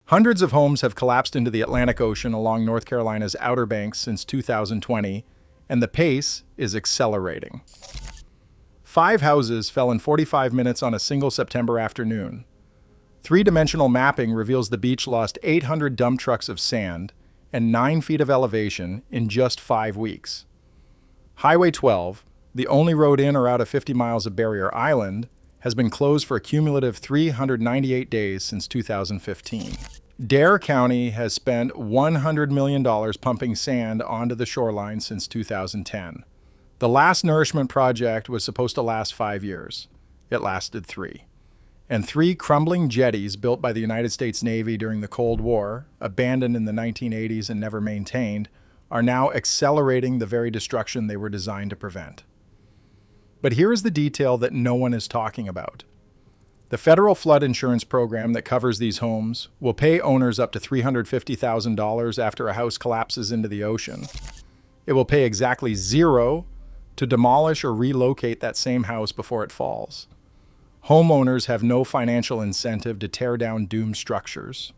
Hundreds of homes have collapsed into the Atlantic Ocean along North Carolina's Outer Banks since 2020, and the pace is accelerating. 5 houses fell in 45 minutes on a single September afternoon. Three-dimensional mapping reveals the beach lost 800 dump trucks of sand and 9 feet of elevation in just 5 weeks. Highway 12, the only road in or out of 50 miles of Barrier Island, has been closed for a cumulative 398 days since 2015. Dare County has spent $100 million pumping sand onto the shoreline since 2010. The last nourishment project was supposed to last 5 years. It lasted 3. And 3 crumbling jetties built by the United States Navy during the Cold War, abandoned in the 1980s and never maintained, are now accelerating the very destruction they were designed to prevent. But here is the detail that no one is talking about. The federal flood insurance program that covers these homes will pay owners up to $350,000 after a house collapses into the ocean. It will pay exactly $0 to demolish or relocate that same house before it falls. Homeowners have no financial incentive to tear down doomed structures.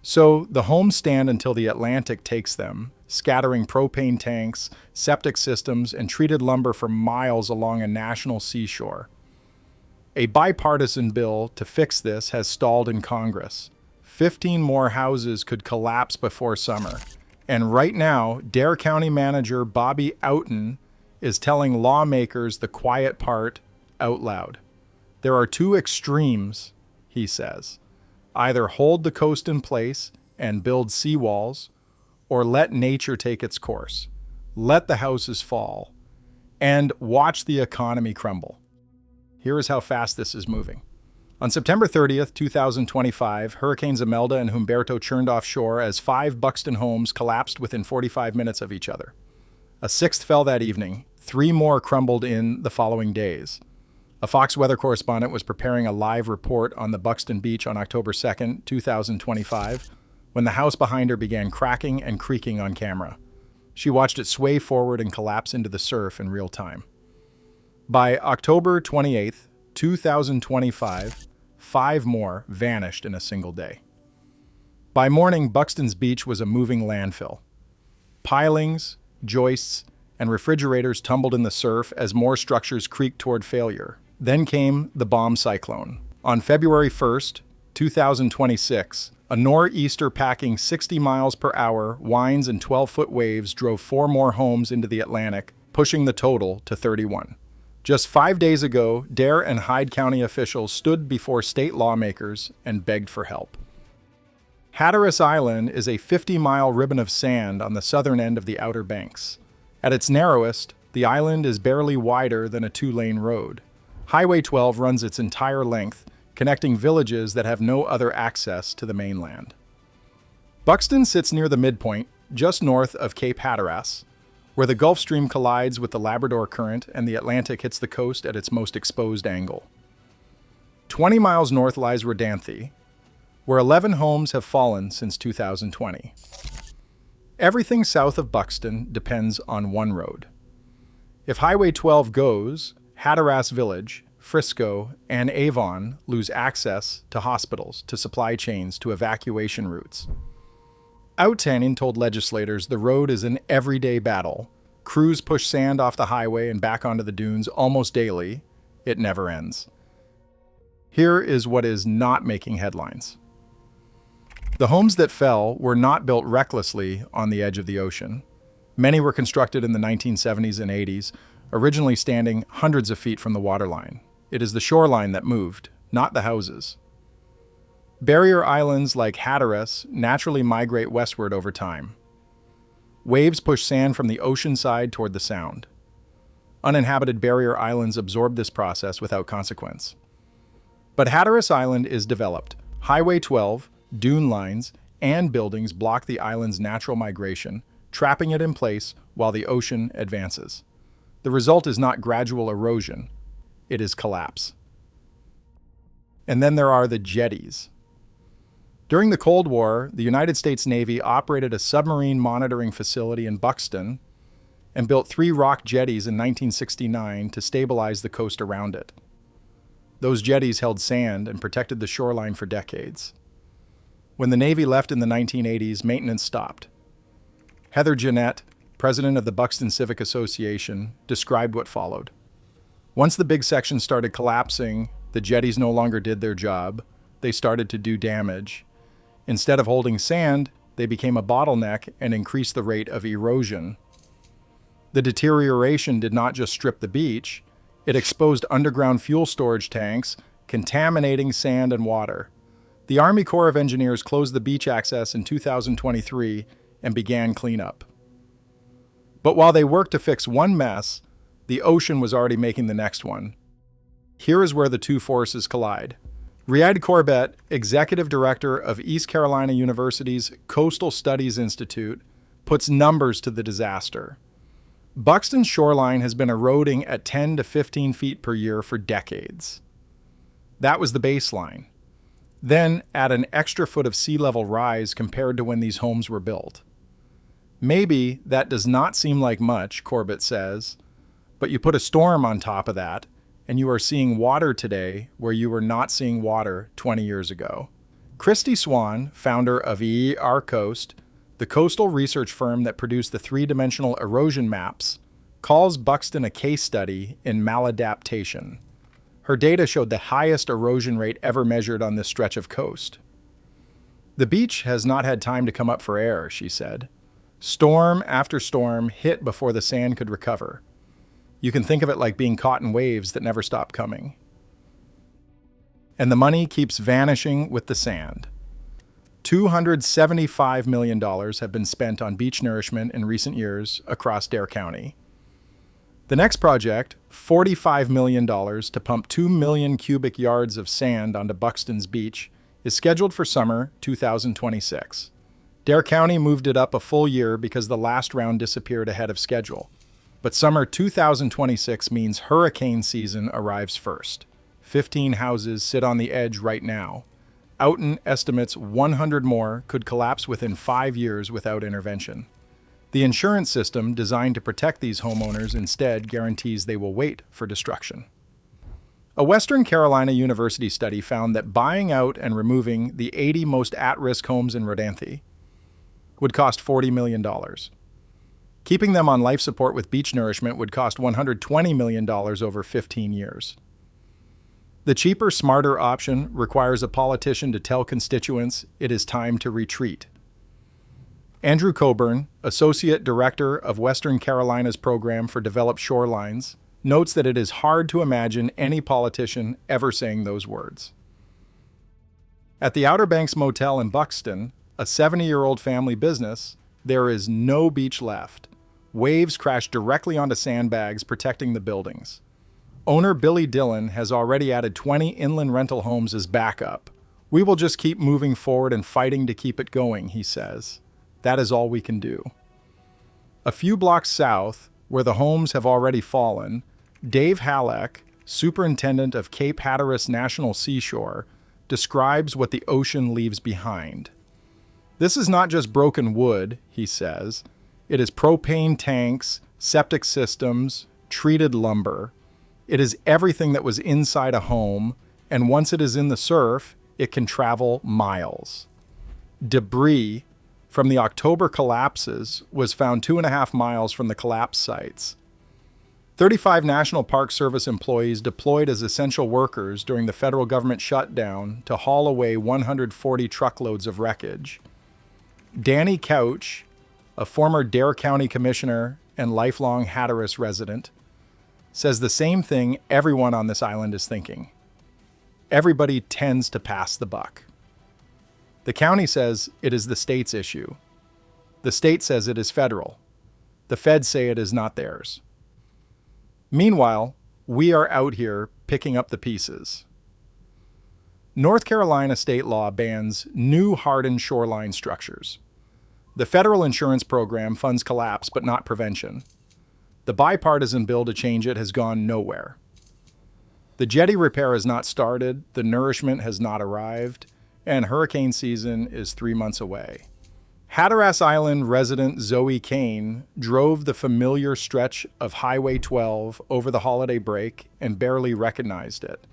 So the homes stand until the Atlantic takes them, scattering propane tanks, septic systems, and treated lumber for miles along a national seashore. A bipartisan bill to fix this has stalled in Congress. 15 more houses could collapse before summer. And right now, Dare County Manager Bobby Outen is telling lawmakers the quiet part out loud. There are 2 extremes, he says. Either hold the coast in place and build seawalls, or let nature take its course. Let the houses fall, and watch the economy crumble. Here is how fast this is moving. On September 30th, 2025, Hurricanes Imelda and Humberto churned offshore as 5 Buxton homes collapsed within 45 minutes of each other. A 6th fell that evening. 3 more crumbled in the following days. A Fox weather correspondent was preparing a live report on the Buxton beach on October 2nd, 2025, when the house behind her began cracking and creaking on camera. She watched it sway forward and collapse into the surf in real time. By October 28th, 2025, 5 more vanished in a single day. By morning, Buxton's beach was a moving landfill. Pilings, joists, and refrigerators tumbled in the surf as more structures creaked toward failure. Then came the bomb cyclone. On February 1st, 2026, a nor'easter packing 60 miles per hour, winds and 12-foot waves drove 4 more homes into the Atlantic, pushing the total to 31. Just 5 days ago, Dare and Hyde County officials stood before state lawmakers and begged for help. Hatteras Island is a 50-mile ribbon of sand on the southern end of the Outer Banks. At its narrowest, the island is barely wider than a 2-lane road. Highway 12 runs its entire length, connecting villages that have no other access to the mainland. Buxton sits near the midpoint, just north of Cape Hatteras, where the Gulf Stream collides with the Labrador Current and the Atlantic hits the coast at its most exposed angle. 20 miles north lies Rodanthe, where 11 homes have fallen since 2020. Everything south of Buxton depends on one road. If Highway 12 goes, Hatteras Village, Frisco, and Avon lose access to hospitals, to supply chains, to evacuation routes. Outen told legislators the road is an everyday battle. Crews push sand off the highway and back onto the dunes almost daily. It never ends. Here is what is not making headlines. The homes that fell were not built recklessly on the edge of the ocean. Many were constructed in the 1970s and 80s, originally standing hundreds of feet from the waterline. It is the shoreline that moved, not the houses. Barrier islands like Hatteras naturally migrate westward over time. Waves push sand from the ocean side toward the sound. Uninhabited barrier islands absorb this process without consequence. But Hatteras Island is developed. Highway 12, dune lines, and buildings block the island's natural migration, trapping it in place while the ocean advances. The result is not gradual erosion, it is collapse. And then there are the jetties. During the Cold War, the United States Navy operated a submarine monitoring facility in Buxton and built 3 rock jetties in 1969 to stabilize the coast around it. Those jetties held sand and protected the shoreline for decades. When the Navy left in the 1980s, maintenance stopped. Heather Jeanette, president of the Buxton Civic Association, described what followed. Once the big section started collapsing, the jetties no longer did their job. They started to do damage. Instead of holding sand, they became a bottleneck and increased the rate of erosion. The deterioration did not just strip the beach, it exposed underground fuel storage tanks, contaminating sand and water. The Army Corps of Engineers closed the beach access in 2023 and began cleanup. But while they worked to fix one mess, the ocean was already making the next one. Here is where the two forces collide. Riyad Corbett, executive director of East Carolina University's Coastal Studies Institute, puts numbers to the disaster. Buxton's shoreline has been eroding at 10 to 15 feet per year for decades. That was the baseline. Then add an extra foot of sea level rise compared to when these homes were built. Maybe that does not seem like much, Corbett says, but you put a storm on top of that, and you are seeing water today where you were not seeing water 20 years ago. Christy Swan, founder of ERODE, the coastal research firm that produced the three-dimensional erosion maps, calls Buxton a case study in maladaptation. Her data showed the highest erosion rate ever measured on this stretch of coast. The beach has not had time to come up for air, she said. Storm after storm hit before the sand could recover. You can think of it like being caught in waves that never stop coming. And the money keeps vanishing with the sand. $275 million have been spent on beach nourishment in recent years across Dare County. The next project, $45 million to pump 2 million cubic yards of sand onto Buxton's beach, is scheduled for summer 2026. Dare County moved it up a full year because the last round disappeared ahead of schedule. But summer 2026 means hurricane season arrives first. 15 houses sit on the edge right now. Outen estimates 100 more could collapse within 5 years without intervention. The insurance system designed to protect these homeowners instead guarantees they will wait for destruction. A Western Carolina University study found that buying out and removing the 80 most at-risk homes in Rodanthe would cost $40 million. Keeping them on life support with beach nourishment would cost $120 million over 15 years. The cheaper, smarter option requires a politician to tell constituents it is time to retreat. Andrew Coburn, Associate Director of Western Carolina's Program for Developed Shorelines, notes that it is hard to imagine any politician ever saying those words. At the Outer Banks Motel in Buxton, a 70-year-old family business, there is no beach left. Waves crash directly onto sandbags protecting the buildings. Owner Billy Dillon has already added 20 inland rental homes as backup. We will just keep moving forward and fighting to keep it going, he says. That is all we can do. A few blocks south, where the homes have already fallen, Dave Halleck, superintendent of Cape Hatteras National Seashore, describes what the ocean leaves behind. This is not just broken wood, he says. It is propane tanks, septic systems, treated lumber. It is everything that was inside a home, and once it is in the surf, it can travel miles. Debris from the October collapses was found 2.5 miles from the collapse sites. 35 National Park Service employees deployed as essential workers during the federal government shutdown to haul away 140 truckloads of wreckage. Danny Couch, a former Dare County commissioner and lifelong Hatteras resident, says the same thing everyone on this island is thinking. Everybody tends to pass the buck. The county says it is the state's issue. The state says it is federal. The feds say it is not theirs. Meanwhile, we are out here picking up the pieces. North Carolina state law bans new hardened shoreline structures. The federal insurance program funds collapse but not prevention. The bipartisan bill to change it has gone nowhere. The jetty repair has not started, the nourishment has not arrived, and hurricane season is 3 months away. Hatteras Island resident Zoe Kane drove the familiar stretch of Highway 12 over the holiday break and barely recognized it.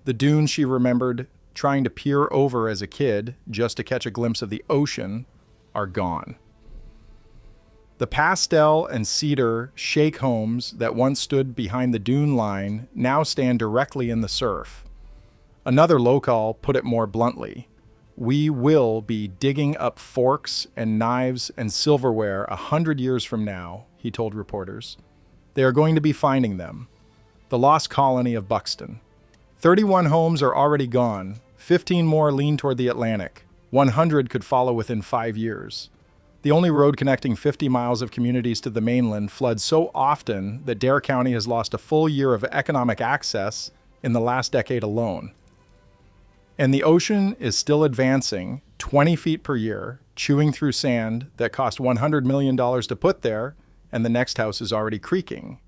The dune she remembered trying to peer over as a kid just to catch a glimpse of the ocean are gone. The pastel and cedar shake homes that once stood behind the dune line now stand directly in the surf. Another local put it more bluntly: we will be digging up forks and knives and silverware 100 years from now, he told reporters. They are going to be finding them. The lost colony of Buxton. 31 homes are already gone. 15 more lean toward the Atlantic. 100 could follow within 5 years. The only road connecting 50 miles of communities to the mainland floods so often that Dare County has lost a full year of economic access in the last decade alone. And the ocean is still advancing 20 feet per year, chewing through sand that cost $100 million to put there, and the next house is already creaking.